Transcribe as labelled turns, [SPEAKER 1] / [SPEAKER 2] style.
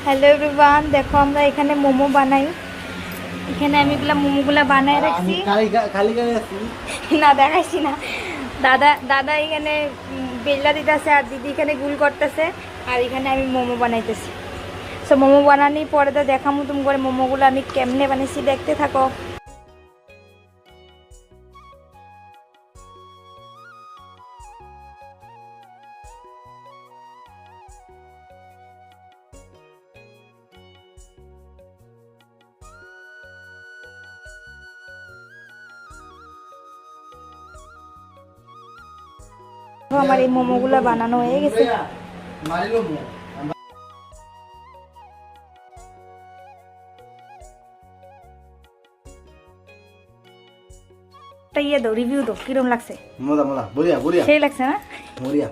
[SPEAKER 1] Hello everyone, দেখো আমরা এখানে মোমো বানাই। এখানে আমি এগুলা মোমোগুলা বানায় রাখছি। না দেখাইছি না। দাদা দাদা এখানে বেল্লা দিতেছে আর দিদি এখানে গুল করতেছে, আর এখানে আমি মোমো বানাইতেছি। সো মোমো বানানোর পরে তো দেখামো তুমি করে মোমোগুলো আমি কেমনে বানিয়েছি, দেখতে থাকো। আমার এই মোমোগুলো বানানো হয়ে গেছে। ইয়ে দাও, রিভিউ দাও, কিরম লাগছে?
[SPEAKER 2] মজা মজা, বড়িয়া বড়িয়া,
[SPEAKER 1] সেই লাগছে না?
[SPEAKER 2] বড়িয়া।